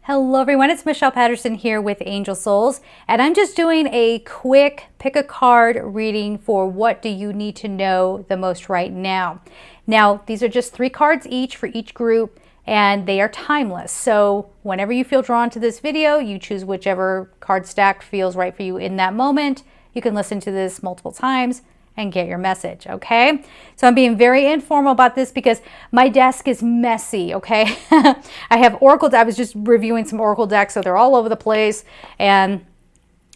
Hello everyone, it's Michelle Patterson here with Angel Souls, and I'm just doing a quick pick a card reading for what do you need to know the most right now. Now, these are just 3 cards each for each group, and they are timeless. So whenever you feel drawn to this video, you choose whichever card stack feels right for you in that moment. You can listen to this multiple times and get your message, okay? So I'm being very informal about this because my desk is messy, okay? I have Oracle, I was just reviewing some Oracle decks, so they're all over the place, and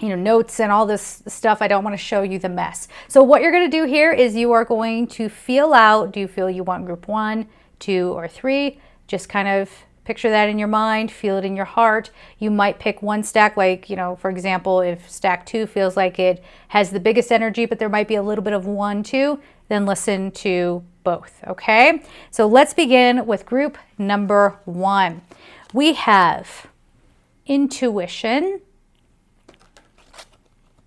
notes and all this stuff. I don't want to show you the mess. So what you're going to do here is you are going to feel out, do you feel you want group 1, 2, or 3? Just kind of picture that in your mind, feel it in your heart. You might pick one stack, like, for example, if stack 2 feels like it has the biggest energy, but there might be a little bit of 1, 2, then listen to both, okay? So let's begin with group number 1. We have intuition,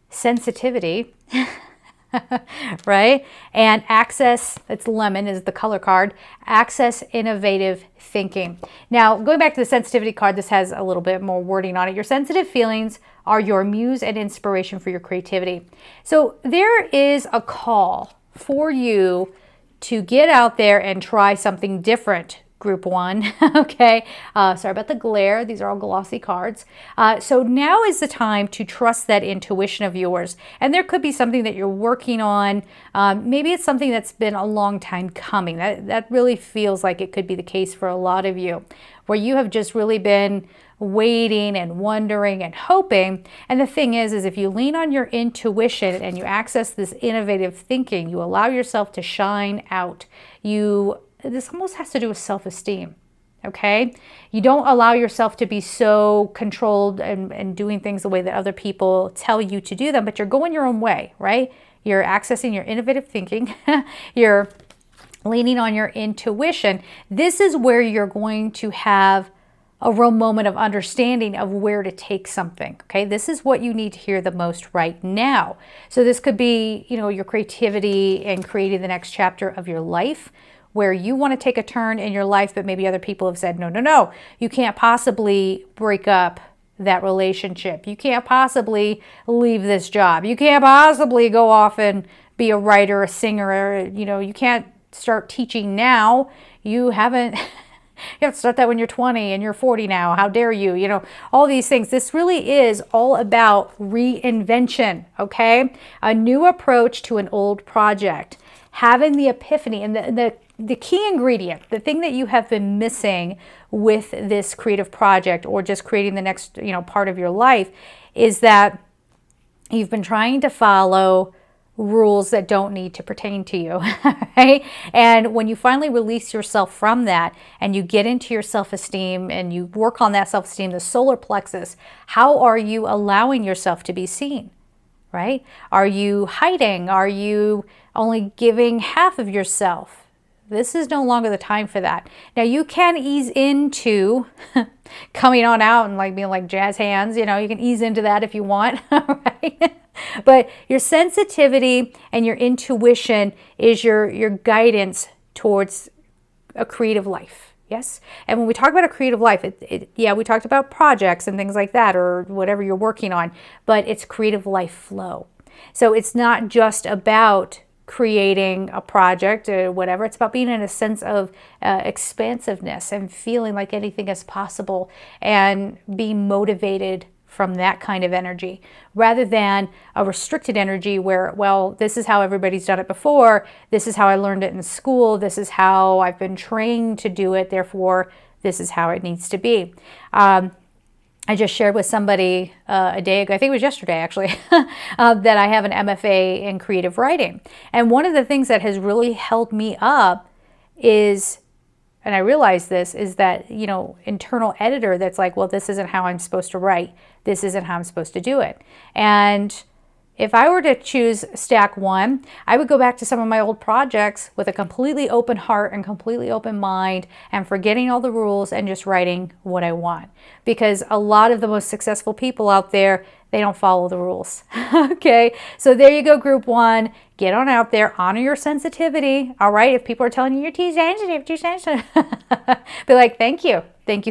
sensitivity, right? And access, it's lemon is the color card, access innovative thinking. Now, going back to the sensitivity card, this has a little bit more wording on it. Your sensitive feelings are your muse and inspiration for your creativity. So there is a call for you to get out there and try something different. Group 1, okay? Sorry about the glare. These are all glossy cards. So now is the time to trust that intuition of yours. And there could be something that you're working on. Maybe it's something that's been a long time coming. That really feels like it could be the case for a lot of you, where you have just really been waiting and wondering and hoping. And the thing is if you lean on your intuition and you access this innovative thinking, you allow yourself to shine out. This almost has to do with self-esteem, okay? You don't allow yourself to be so controlled and doing things the way that other people tell you to do them, but you're going your own way, right? You're accessing your innovative thinking. You're leaning on your intuition. This is where you're going to have a real moment of understanding of where to take something, okay? This is what you need to hear the most right now. So this could be, your creativity and creating the next chapter of your life, where you want to take a turn in your life, but maybe other people have said, no, you can't possibly break up that relationship. You can't possibly leave this job. You can't possibly go off and be a writer, a singer. You can't start teaching now. You have to start that when you're 20 and you're 40 now. How dare you? All these things. This really is all about reinvention, okay? A new approach to an old project. Having the epiphany and the key ingredient, the thing that you have been missing with this creative project or just creating the next, part of your life, is that you've been trying to follow rules that don't need to pertain to you, right? And when you finally release yourself from that and you get into your self-esteem and you work on that self-esteem, the solar plexus, how are you allowing yourself to be seen, right? Are you hiding? Are you only giving half of yourself? This is no longer the time for that. Now you can ease into coming on out and being like jazz hands, you can ease into that if you want, right? But your sensitivity and your intuition is your guidance towards a creative life. Yes. And when we talk about a creative life, we talked about projects and things like that, or whatever you're working on, but it's creative life flow. So it's not just about creating a project or whatever. It's about being in a sense of expansiveness and feeling like anything is possible and being motivated from that kind of energy, rather than a restricted energy where, well, this is how everybody's done it before. This is how I learned it in school. This is how I've been trained to do it. Therefore, this is how it needs to be. I just shared with somebody a day ago, I think it was yesterday actually, that I have an MFA in creative writing. And one of the things that has really held me up is, and I realize this, is that, internal editor that's like, well, this isn't how I'm supposed to write. This isn't how I'm supposed to do it. And if I were to choose stack 1, I would go back to some of my old projects with a completely open heart and completely open mind and forgetting all the rules and just writing what I want. Because a lot of the most successful people out there, they don't follow the rules. Okay, so there you go, group 1. Get on out there, honor your sensitivity. All right, if people are telling you you're too sensitive, be like, thank you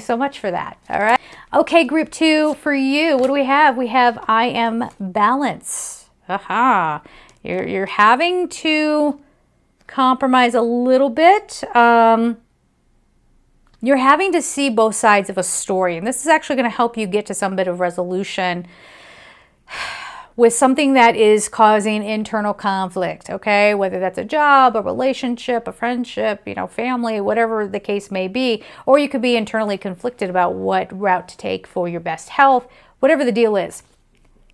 so much for that. All right. Okay, group 2 for you. What do we have? We have I am balance. Aha. You're having to compromise a little bit. You're having to see both sides of a story. And this is actually going to help you get to some bit of resolution with something that is causing internal conflict, okay? Whether that's a job, a relationship, a friendship, family, whatever the case may be. Or you could be internally conflicted about what route to take for your best health, whatever the deal is.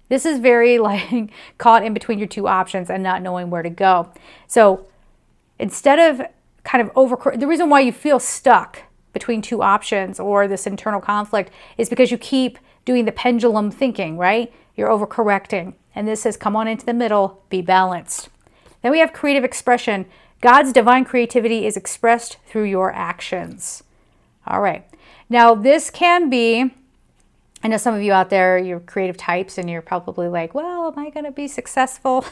This is very like caught in between your two options and not knowing where to go. So instead of kind of the reason why you feel stuck between two options or this internal conflict is because you keep doing the pendulum thinking, right? You're overcorrecting. And this says, come on into the middle, be balanced. Then we have creative expression. God's divine creativity is expressed through your actions. All right. Now this can be, I know some of you out there, you're creative types and you're probably like, well, am I going to be successful?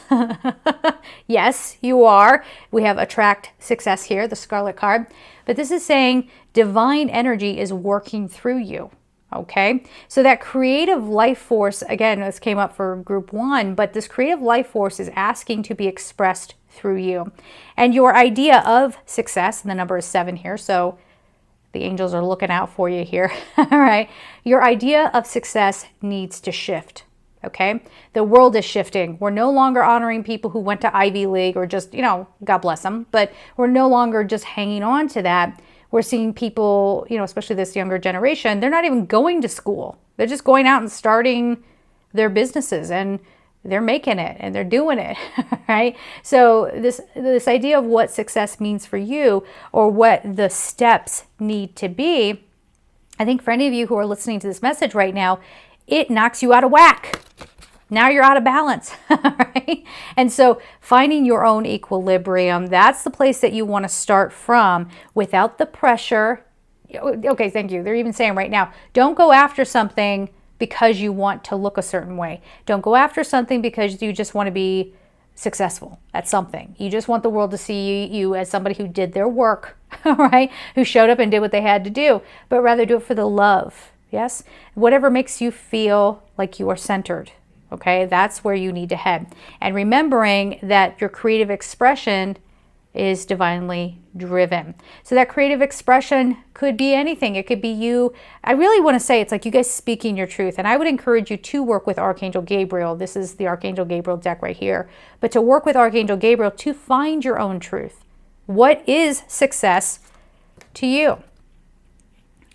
Yes, you are. We have attract success here, the Scarlet card. But this is saying divine energy is working through you. Okay, so that creative life force, again, this came up for group 1, but this creative life force is asking to be expressed through you. And your idea of success, and the number is 7 here, so the angels are looking out for you here. All right, your idea of success needs to shift. Okay, the world is shifting. We're no longer honoring people who went to Ivy League or just, God bless them, but we're no longer just hanging on to that. We're seeing people, especially this younger generation, they're not even going to school. They're just going out and starting their businesses and they're making it and they're doing it, right? So this idea of what success means for you or what the steps need to be, I think for any of you who are listening to this message right now, it knocks you out of whack. Now you're out of balance, right? And so finding your own equilibrium, that's the place that you want to start from without the pressure. Okay, thank you. They're even saying right now, don't go after something because you want to look a certain way. Don't go after something because you just want to be successful at something. You just want the world to see you as somebody who did their work, right? Who showed up and did what they had to do, but rather do it for the love. Yes? Whatever makes you feel like you are centered. Okay, that's where you need to head. And remembering that your creative expression is divinely driven. So that creative expression could be anything. It could be you. I really want to say it's like you guys speaking your truth. And I would encourage you to work with Archangel Gabriel. This is the Archangel Gabriel deck right here. But to work with Archangel Gabriel to find your own truth. What is success to you?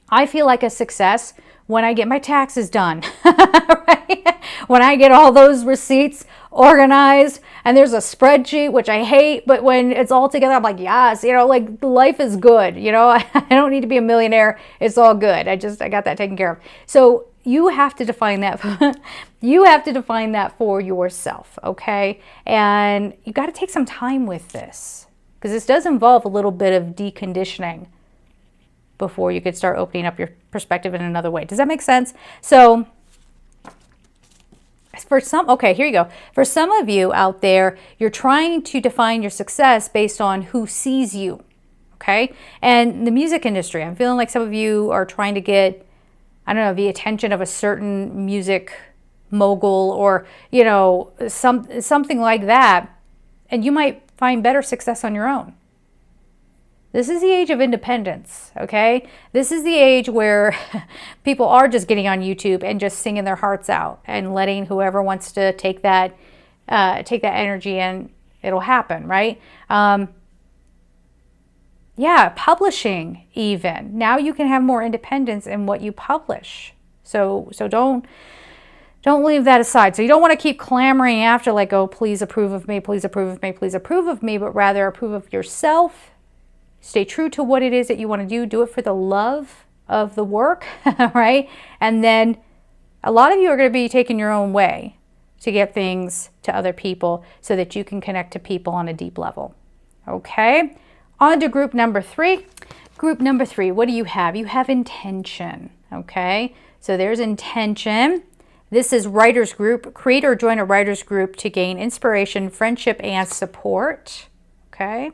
I feel like a success when I get my taxes done, right? When I get all those receipts organized and there's a spreadsheet, which I hate, but when it's all together, I'm like, yes, like life is good. I don't need to be a millionaire. It's all good. I got that taken care of. So you have to define that. You have to define that for yourself. Okay. And you got to take some time with this because this does involve a little bit of deconditioning before you could start opening up your perspective in another way. Does that make sense? So okay, here you go. For some of you out there, you're trying to define your success based on who sees you, okay? And the music industry, I'm feeling like some of you are trying to get, I don't know, the attention of a certain music mogul or, something like that. And you might find better success on your own. This is the age of independence, okay? This is the age where people are just getting on YouTube and just singing their hearts out and letting whoever wants to take that energy and it'll happen, right? Yeah, publishing even. Now you can have more independence in what you publish. So don't leave that aside. So you don't want to keep clamoring after like, oh, please approve of me, please approve of me, please approve of me, but rather approve of yourself. Stay true to what it is that you want to do. Do it for the love of the work, right? And then a lot of you are going to be taking your own way to get things to other people so that you can connect to people on a deep level. Okay? On to group number 3. Group number 3, what do you have? You have intention. Okay? So there's intention. This is writer's group. Create or join a writer's group to gain inspiration, friendship, and support. Okay?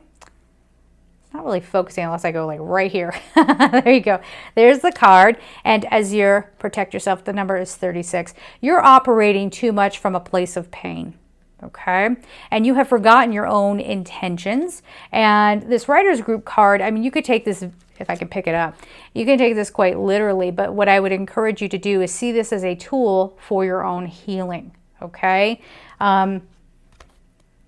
not really focusing unless I go like right here. There you go. There's the card. And as your protect yourself, the number is 36. You're operating too much from a place of pain. Okay. And you have forgotten your own intentions. And this writer's group card, I mean, you could take this, if I can pick it up, you can take this quite literally, but what I would encourage you to do is see this as a tool for your own healing. Okay.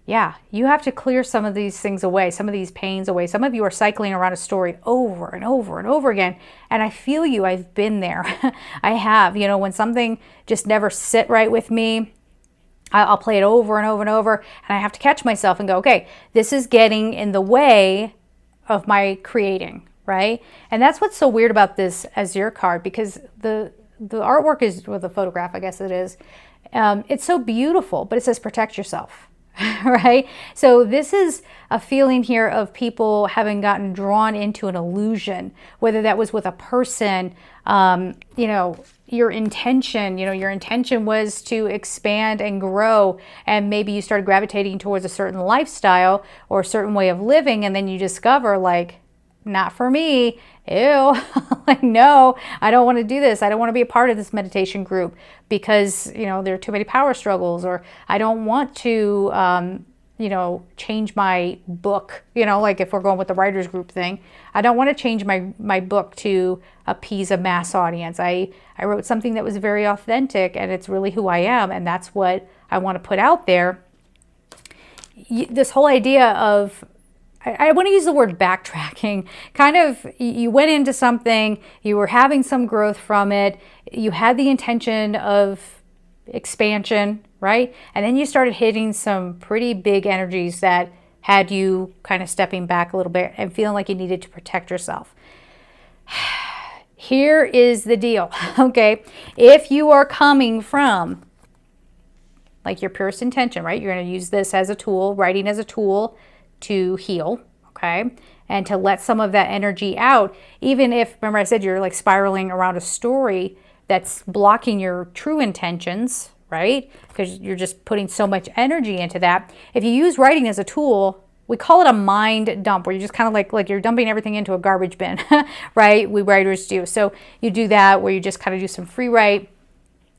Yeah, you have to clear some of these things away, some of these pains away. Some of you are cycling around a story over and over and over again. And I feel you, I've been there. I have, you know, when something just never sit right with me, I'll play it over and over and over. And I have to catch myself and go, okay, this is getting in the way of my creating, right? And that's what's so weird about this Azure card, because the artwork is, or the photograph, I guess it is, it's so beautiful, but it says protect yourself. Right? So this is a feeling here of people having gotten drawn into an illusion, whether that was with a person, you know, your intention was to expand and grow, and maybe you started gravitating towards a certain lifestyle or a certain way of living, and then you discover like, not for me. Ew. Like, no, I don't want to do this. I don't want to be a part of this meditation group because, you know, there are too many power struggles, or I don't want to, you know, change my book, you know, like if we're going with the writer's group thing, I don't want to change my book to appease a mass audience. I wrote something that was very authentic, and it's really who I am. And that's what I want to put out there. This whole idea of, I want to use the word backtracking. Kind of, you went into something, you were having some growth from it, you had the intention of expansion, right? And then you started hitting some pretty big energies that had you kind of stepping back a little bit and feeling like you needed to protect yourself. Here is the deal, okay? If you are coming from like your purest intention, right? You're going to use this as a tool, writing as a tool to heal, okay? And to let some of that energy out, even if, remember I said you're like spiraling around a story that's blocking your true intentions, right? Because you're just putting so much energy into that. If you use writing as a tool, we call it a mind dump, where you just kind of like you're dumping everything into a garbage bin, right? We writers do. So you do that where you just kind of do some free write,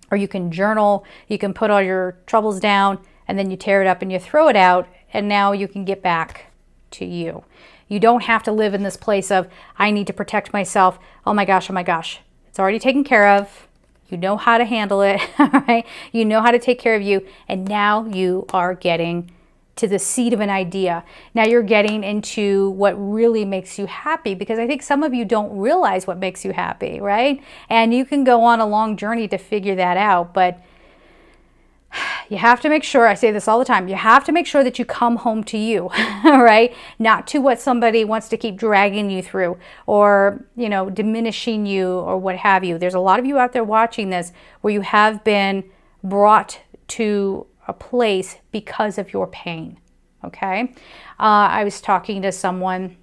or you can journal, you can put all your troubles down, and then you tear it up and you throw it out, and now you can get back to you. You don't have to live in this place of, I need to protect myself. Oh my gosh, oh my gosh. It's already taken care of. You know how to handle it, right? You know how to take care of you, and now you are getting to the seed of an idea. Now you're getting into what really makes you happy, because I think some of you don't realize what makes you happy, right? And you can go on a long journey to figure that out, but you have to make sure, I say this all the time, you have to make sure that you come home to you, right? Not to what somebody wants to keep dragging you through, or, you know, diminishing you, or what have you. There's a lot of you out there watching this where you have been brought to a place because of your pain, okay? I was talking to someone,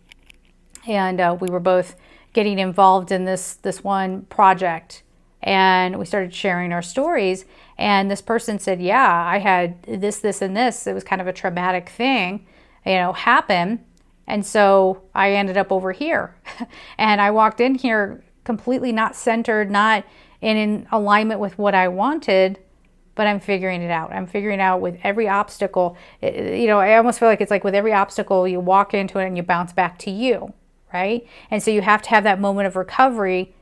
and we were both getting involved in this one project, and we started sharing our stories. And this person said, yeah, I had this, and this. It was kind of a traumatic thing, you know, happen. And so I ended up over here. And I walked in here completely not centered, not in alignment with what I wanted, but I'm figuring it out. I'm figuring out with every obstacle. You know, I almost feel like it's like with every obstacle, you walk into it and you bounce back to you, right? And so you have to have that moment of recovery,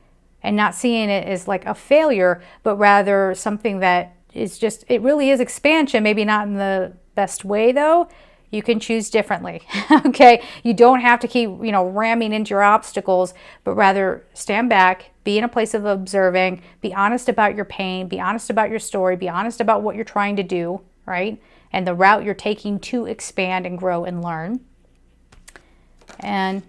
and not seeing it as like a failure, but rather something that is just, it really is expansion, maybe not in the best way though. You can choose differently, okay? You don't have to keep, you know, ramming into your obstacles, but rather stand back, be in a place of observing, be honest about your pain, be honest about your story, be honest about what you're trying to do, right? And the route you're taking to expand and grow and learn. And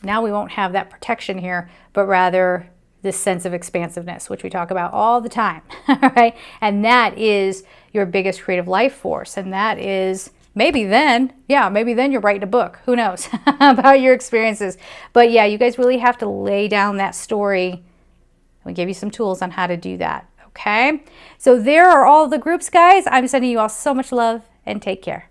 now we won't have that protection here, but rather this sense of expansiveness, which we talk about all the time, right? And that is your biggest creative life force. And that is maybe then you're writing a book. Who knows about your experiences? But yeah, you guys really have to lay down that story. We give you some tools on how to do that, okay? So there are all the groups, guys. I'm sending you all so much love, and take care.